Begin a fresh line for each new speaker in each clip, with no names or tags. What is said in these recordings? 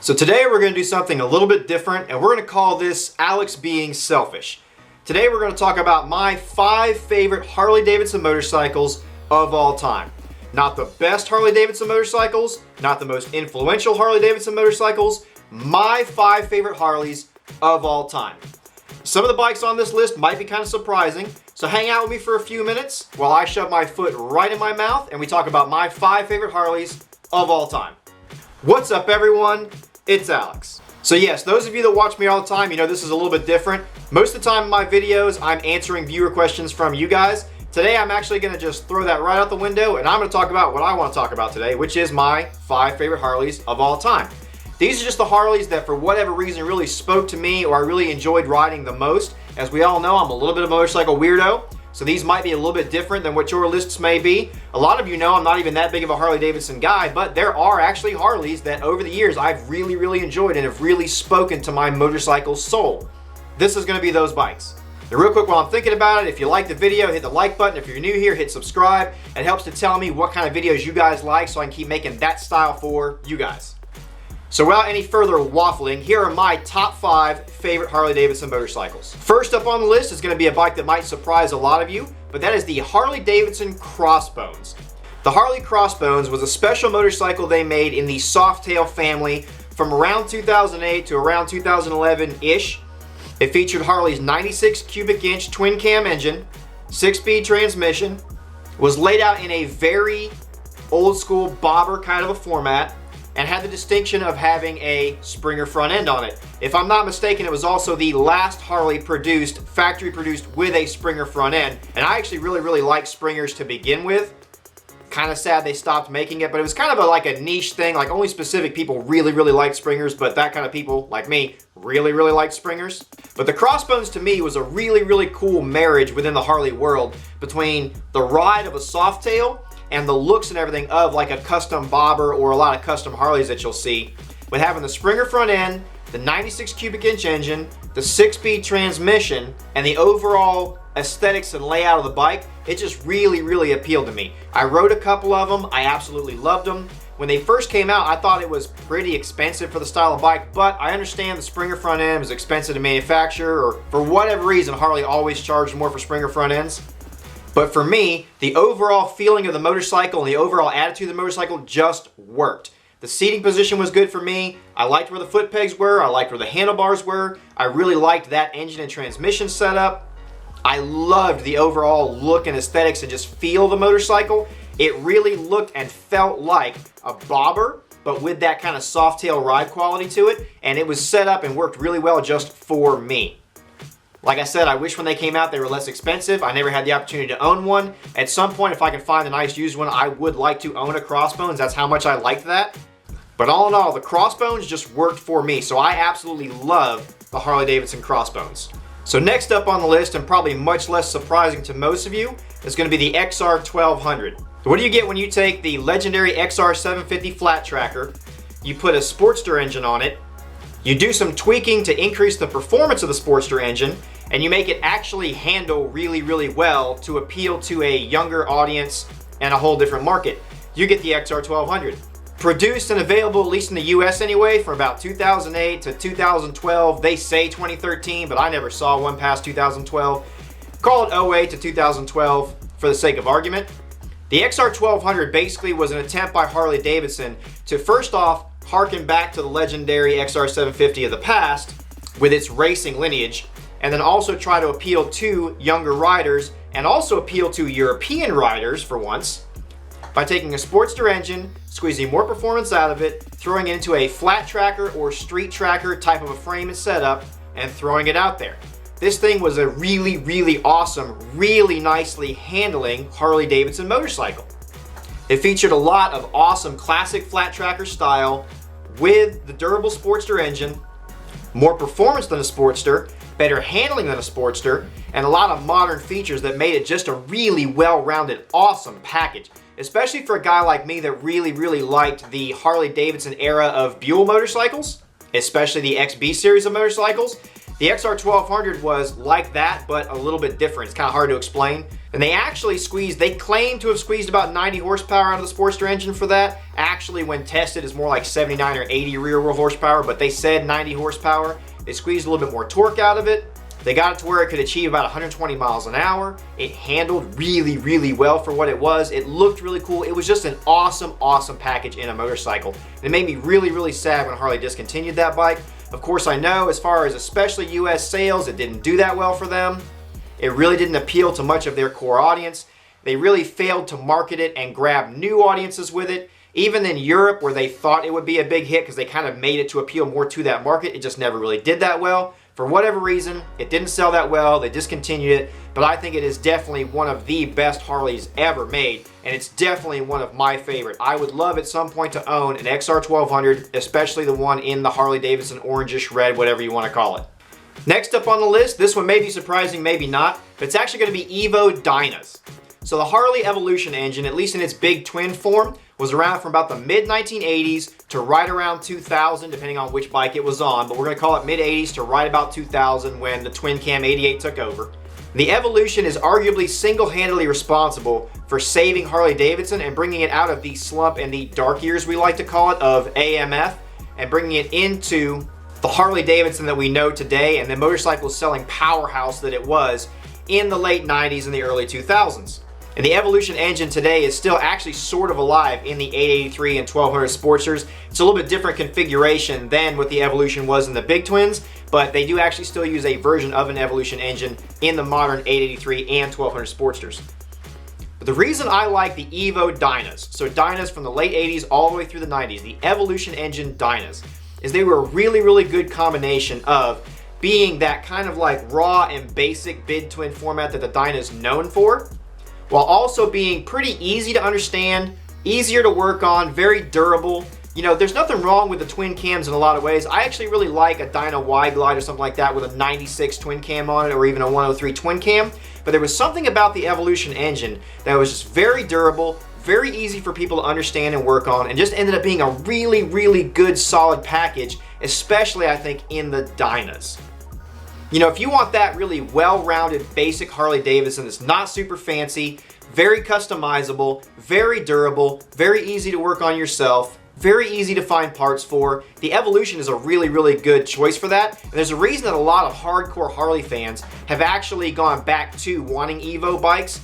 So today we're going to do something a little bit different, and we're going to call this Alex Being Selfish. Today we're going to talk about my 5 favorite Harley-Davidson motorcycles of all time. Not the best Harley-Davidson motorcycles, not the most influential Harley-Davidson motorcycles, my 5 favorite Harleys of all time. Some of the bikes on this list might be kind of surprising, so hang out with me for a few minutes while I shove my foot right in my mouth and we talk about my 5 favorite Harleys of all time. What's up, everyone? It's Alex. So yes, those of you that watch me all the time, you know this is a little bit different. Most of the time in my videos, I'm answering viewer questions from you guys. Today, I'm actually going to just throw that right out the window, and I'm going to talk about what I want to talk about today, which is my 5 favorite Harleys of all time. These are just the Harleys that for whatever reason really spoke to me or I really enjoyed riding the most. As we all know, I'm a little bit of a motorcycle weirdo, so these might be a little bit different than what your lists may be. A lot of you know I'm not even that big of a Harley-Davidson guy, but there are actually Harleys that over the years I've really enjoyed and have really spoken to my motorcycle soul. This is going to be those bikes. Now, real quick, while I'm thinking about it, if you like the video, hit the like button. If you're new here, hit subscribe. It helps to tell me what kind of videos you guys like so I can keep making that style for you guys. So without any further waffling, here are my top 5 favorite Harley-Davidson motorcycles. First up on the list is going to be a bike that might surprise a lot of you, but that is the Harley-Davidson Crossbones. The Harley Crossbones was a special motorcycle they made in the Softail family from around 2008 to around 2011-ish. It featured Harley's 96 cubic inch twin cam engine, 6-speed transmission, was laid out in a very old school bobber kind of a format, and had the distinction of having a Springer front end on it. If I'm not mistaken, it was also the last Harley produced, factory produced with a Springer front end, and I actually really liked Springers to begin with. Kind of sad they stopped making it, but it was kind of like a niche thing, like only specific people really liked Springers, but that kind of people, like me, really liked Springers. But the Crossbones to me was a really cool marriage within the Harley world between the ride of a Softail and the looks and everything of like a custom bobber or a lot of custom Harleys that you'll see, with having the Springer front end, the 96 cubic inch engine, the 6-speed transmission, and the overall aesthetics and layout of the bike. It just really appealed to me. I rode a couple of them. I absolutely loved them. When they first came out, I thought it was pretty expensive for the style of bike, but I understand the Springer front end was expensive to manufacture, or for whatever reason, Harley always charged more for Springer front ends. But for me, the overall feeling of the motorcycle and the overall attitude of the motorcycle just worked. The seating position was good for me. I liked where the foot pegs were. I liked where the handlebars were. I really liked that engine and transmission setup. I loved the overall look and aesthetics and just feel of the motorcycle. It really looked and felt like a bobber, but with that kind of Softail ride quality to it. And it was set up and worked really well just for me. Like I said, I wish when they came out they were less expensive. I never had the opportunity to own one. At some point, if I can find a nice used one, I would like to own a Crossbones. That's how much I liked that. But all in all, the Crossbones just worked for me, so I absolutely love the Harley-Davidson Crossbones. So next up on the list, and probably much less surprising to most of you, is going to be the XR1200. So what do you get when you take the legendary XR750 flat tracker, you put a Sportster engine on it, you do some tweaking to increase the performance of the Sportster engine, and you make it actually handle really well to appeal to a younger audience and a whole different market. You get the XR1200. Produced and available, at least in the US anyway, from about 2008 to 2012. They say 2013, but I never saw one past 2012. Call it 08 to 2012 for the sake of argument. The XR1200 basically was an attempt by Harley-Davidson to first off harken back to the legendary XR750 of the past with its racing lineage, and then also try to appeal to younger riders and also appeal to European riders for once by taking a Sportster engine, squeezing more performance out of it, throwing it into a flat tracker or street tracker type of a frame and setup, and throwing it out there. This thing was a really awesome, really nicely handling Harley-Davidson motorcycle. It featured a lot of awesome classic flat tracker style with the durable Sportster engine, more performance than a Sportster, better handling than a Sportster, and a lot of modern features that made it just a really well-rounded, awesome package. Especially for a guy like me that really liked the Harley-Davidson era of Buell motorcycles, especially the XB series of motorcycles. The The XR1200 was like that, but a little bit different. It's kind of hard to explain. And they claim to have squeezed about 90 horsepower out of the Sportster engine for that. Actually, when tested, it's more like 79 or 80 rear wheel horsepower, but they said 90 horsepower. They squeezed a little bit more torque out of it. They got it to where it could achieve about 120 miles an hour. It handled really, really well for what it was. It looked really cool. It was just an awesome, awesome package in a motorcycle. And it made me really, really sad when Harley discontinued that bike. Of course, I know as far as especially US sales, it didn't do that well for them. It really didn't appeal to much of their core audience. They really failed to market it and grab new audiences with it. Even in Europe, where they thought it would be a big hit because they kind of made it to appeal more to that market, it just never really did that well. For whatever reason, it didn't sell that well. They discontinued it, but I think it is definitely one of the best Harleys ever made, and it's definitely one of my favorite. I would love at some point to own an XR1200, especially the one in the Harley-Davidson orangish red, whatever you want to call it. Next up on the list, this one may be surprising, maybe not, but it's actually going to be Evo Dynas. So the Harley Evolution engine, at least in its big twin form, was around from about the mid-1980s to right around 2000, depending on which bike it was on, but we're going to call it mid-80s to right about 2000 when the twin cam 88 took over. The Evolution is arguably single-handedly responsible for saving Harley-Davidson and bringing it out of the slump and the dark years, we like to call it, of AMF, and bringing it into the Harley-Davidson that we know today and the motorcycle selling powerhouse that it was in the late 90s and the early 2000s. And the Evolution engine today is still actually sort of alive in the 883 and 1200 Sportsters. It's a little bit different configuration than what the Evolution was in the big twins, but they do actually still use a version of an Evolution engine in the modern 883 and 1200 Sportsters. But the reason I like the Evo Dynas, so Dynas from the late 80s all the way through the 90s, the Evolution Engine Dynas, is they were a really, really good combination of being that kind of like raw and basic big twin format that the Dyna is known for, while also being pretty easy to understand, easier to work on, very durable. You know, there's nothing wrong with the twin cams in a lot of ways. I actually really like a Dyna Y Glide or something like that with a 96 twin cam on it, or even a 103 twin cam. But there was something about the Evolution engine that was just very durable, very easy for people to understand and work on, and just ended up being a really, really good, solid package, especially I think in the Dynas. You know, if you want that really well-rounded, basic Harley-Davidson that's not super fancy, very customizable, very durable, very easy to work on yourself, very easy to find parts for, the Evolution is a really, really good choice for that. And there's a reason that a lot of hardcore Harley fans have actually gone back to wanting Evo bikes.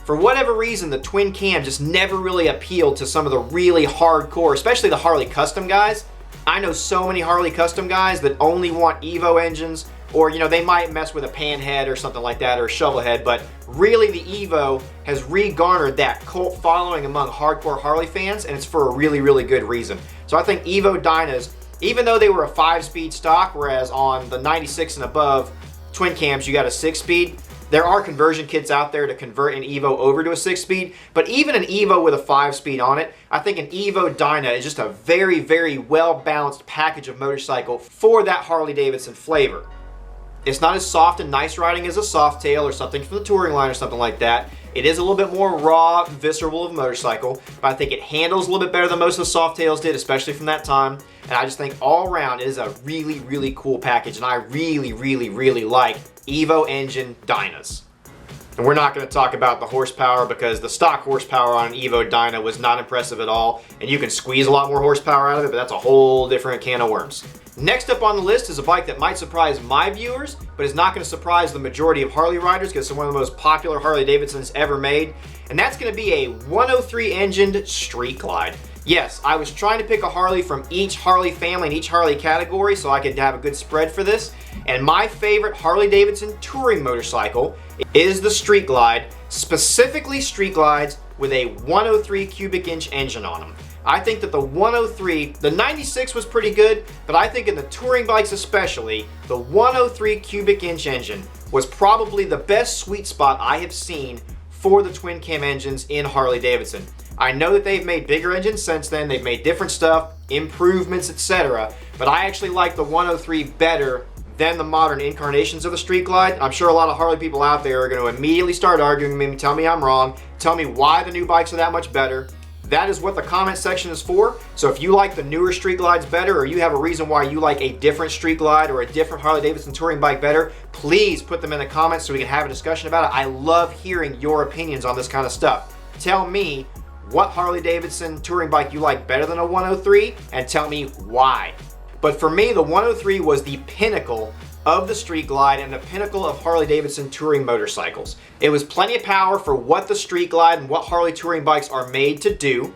For whatever reason, the twin cam just never really appealed to some of the really hardcore, especially the Harley custom guys. I know so many Harley custom guys that only want Evo engines, or, you know, they might mess with a pan head or something like that, or a shovel head, but really the Evo has re-garnered that cult following among hardcore Harley fans, and it's for a really, really good reason. So I think Evo Dynas, even though they were a 5-speed stock, whereas on the 96 and above twin cams you got a 6-speed, there are conversion kits out there to convert an Evo over to a 6-speed, but even an Evo with a 5-speed on it, I think an Evo Dyna is just a very, very well-balanced package of motorcycle for that Harley-Davidson flavor. It's not as soft and nice riding as a Softail or something from the touring line or something like that. It is a little bit more raw, visceral of a motorcycle, but I think it handles a little bit better than most of the Softails did, especially from that time. And I just think all around it is a really, really cool package, and I really, really, really like Evo Engine Dynas. And we're not going to talk about the horsepower because the stock horsepower on an Evo Dyna was not impressive at all, and you can squeeze a lot more horsepower out of it, but that's a whole different can of worms. Next up on the list is a bike that might surprise my viewers, but is not going to surprise the majority of Harley riders because it's one of the most popular Harley-Davidsons ever made, and that's going to be a 103 engined Street Glide. Yes, I was trying to pick a Harley from each Harley family and each Harley category so I could have a good spread for this, and my favorite Harley-Davidson touring motorcycle is the Street Glide, specifically Street Glides with a 103 cubic inch engine on them. I think that the 103, the 96 was pretty good, but I think in the touring bikes especially, the 103 cubic inch engine was probably the best sweet spot I have seen for the twin cam engines in Harley-Davidson. I know that they've made bigger engines since then, they've made different stuff, improvements, etc., but I actually like the 103 better than the modern incarnations of the Street Glide. I'm sure a lot of Harley people out there are going to immediately start arguing with me, tell me I'm wrong, tell me why the new bikes are that much better. that is what the comment section is for. So if you like the newer Street Glides better, or you have a reason why you like a different Street Glide or a different Harley-Davidson touring bike better, please put them in the comments so we can have a discussion about it. I love hearing your opinions on this kind of stuff. Tell me what Harley-Davidson touring bike you like better than a 103, and tell me why. But for me, the 103 was the pinnacle of the Street Glide and the pinnacle of Harley-Davidson touring motorcycles. It was plenty of power for what the Street Glide and what Harley touring bikes are made to do.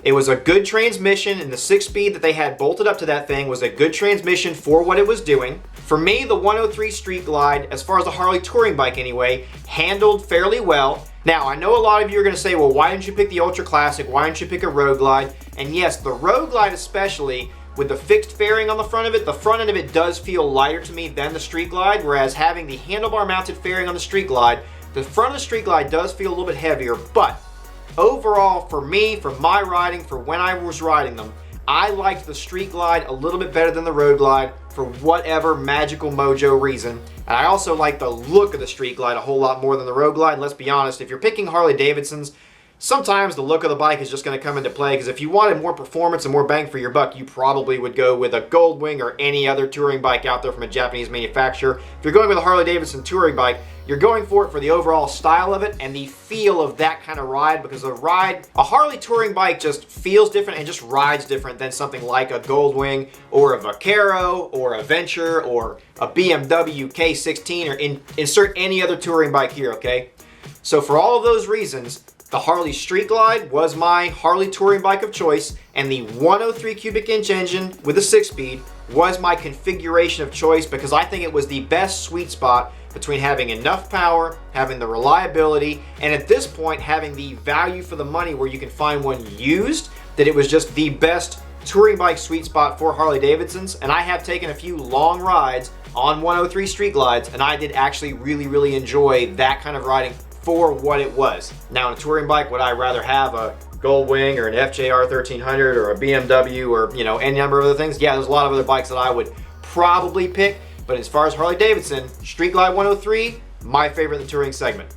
It was a good transmission, and the 6-speed that they had bolted up to that thing was a good transmission for what it was doing. For me, the 103 Street Glide, as far as a Harley touring bike anyway, handled fairly well. Now, I know a lot of you are going to say, well, why didn't you pick the Ultra Classic? Why didn't you pick a Road Glide? And yes, the Road Glide especially, with the fixed fairing on the front of it, the front end of it does feel lighter to me than the Street Glide, whereas having the handlebar mounted fairing on the Street Glide, the front of the Street Glide does feel a little bit heavier. But overall, for me, for my riding, for when I was riding them, I liked the Street Glide a little bit better than the Road Glide for whatever magical mojo reason. And I also like the look of the Street Glide a whole lot more than the Road Glide. And let's be honest, if you're picking Harley-Davidsons, sometimes the look of the bike is just going to come into play, because if you wanted more performance and more bang for your buck, you probably would go with a Goldwing or any other touring bike out there from a Japanese manufacturer. If you're going with a Harley-Davidson touring bike, you're going for it for the overall style of it and the feel of that kind of ride, because a Harley touring bike just feels different and just rides different than something like a Goldwing or a Vaquero or a Venture or a BMW K16 or insert any other touring bike here, okay? So for all of those reasons, the Harley Street Glide was my Harley touring bike of choice, and the 103 cubic inch engine with a 6-speed was my configuration of choice, because I think it was the best sweet spot between having enough power, having the reliability, and at this point having the value for the money where you can find one used, that it was just the best touring bike sweet spot for Harley-Davidsons. And I have taken a few long rides on 103 Street Glides, and I did actually really enjoy that kind of riding for what it was. Now, in a touring bike, would I rather have a Goldwing or an FJR1300 or a BMW or, you know, any number of other things? Yeah, there's a lot of other bikes that I would probably pick, but as far as Harley-Davidson, Street Glide 103, my favorite in the touring segment.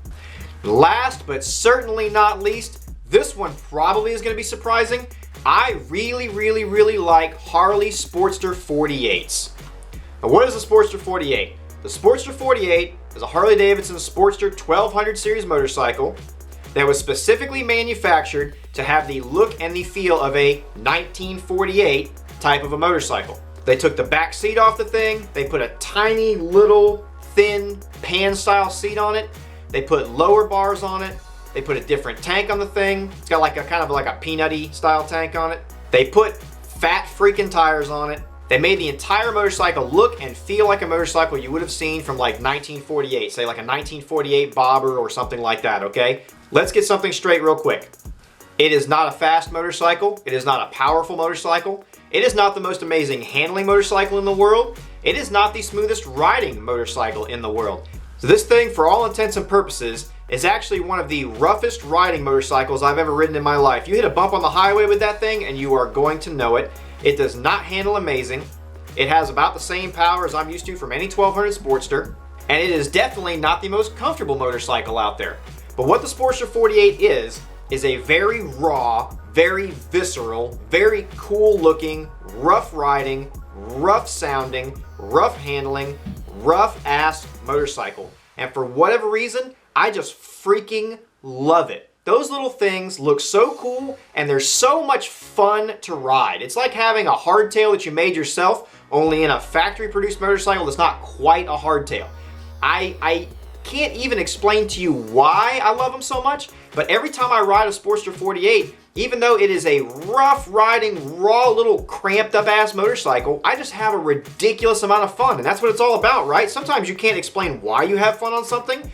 Last but certainly not least, this one probably is going to be surprising. I really like Harley Sportster 48s. Now, what is a Sportster 48? The Sportster 48 is a Harley-Davidson Sportster 1200 series motorcycle that was specifically manufactured to have the look and the feel of a 1948 type of a motorcycle. They took the back seat off the thing, they put a tiny little thin pan style seat on it, they put lower bars on it, they put a different tank on the thing. It's got like a kind of like a peanutty style tank on it. They put fat freaking tires on it. They made the entire motorcycle look and feel like a motorcycle you would have seen from like 1948, say like a 1948 bobber or something like that, okay? Let's get something straight real quick. It is not a fast motorcycle. It is not a powerful motorcycle. It is not the most amazing handling motorcycle in the world. It is not the smoothest riding motorcycle in the world. So this thing, for all intents and purposes, is actually one of the roughest riding motorcycles I've ever ridden in my life. You hit a bump on the highway with that thing and you are going to know it. It does not handle amazing. It has about the same power as I'm used to from any 1200 Sportster, and it is definitely not the most comfortable motorcycle out there. But what the Sportster 48 is a very raw, very visceral, very cool looking, rough riding, rough sounding, rough handling, rough ass motorcycle. And for whatever reason, I just freaking love it. Those little things look so cool and they're so much fun to ride. It's like having a hardtail that you made yourself, only in a factory produced motorcycle that's not quite a hardtail. I can't even explain to you why I love them so much, but every time I ride a Sportster 48, even though it is a rough riding, raw little cramped up ass motorcycle, I just have a ridiculous amount of fun. And that's what it's all about, right? Sometimes you can't explain why you have fun on something.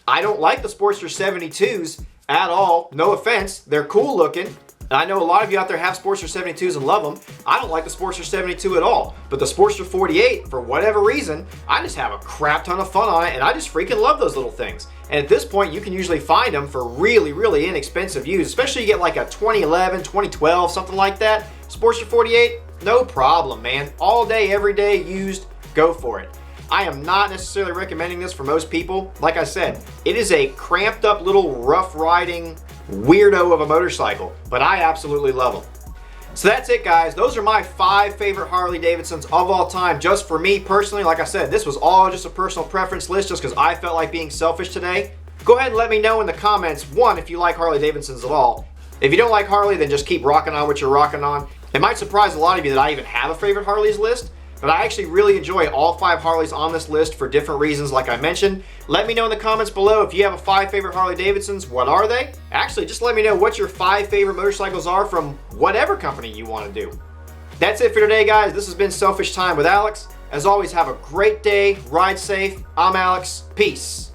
I don't like the Sportster 72s at all. No offense, they're cool looking. And I know a lot of you out there have Sportster 72s and love them. I don't like the Sportster 72 at all. But the Sportster 48, for whatever reason, I just have a crap ton of fun on it, and I just freaking love those little things. And at this point, you can usually find them for really inexpensive use, especially you get like a 2011, 2012, something like that. Sportster 48, no problem, man. All day, every day used, go for it. I am not necessarily recommending this for most people. Like I said, it is a cramped up little rough riding weirdo of a motorcycle, but I absolutely love them. So that's it, guys. Those are my 5 favorite Harley Davidsons of all time. Just for me personally, like I said, this was all just a personal preference list just because I felt like being selfish today. Go ahead and let me know in the comments, 1, if you like Harley Davidsons at all. If you don't like Harley, then just keep rocking on what you're rocking on. It might surprise a lot of you that I even have a favorite Harleys list, but I actually really enjoy all 5 Harleys on this list for different reasons like I mentioned. Let me know in the comments below if you have a 5 favorite Harley Davidsons. What are they? Actually, just let me know what your 5 favorite motorcycles are from whatever company you want to do. That's it for today, guys. This has been Selfish Time with Alex. As always, have a great day. Ride safe. I'm Alex. Peace.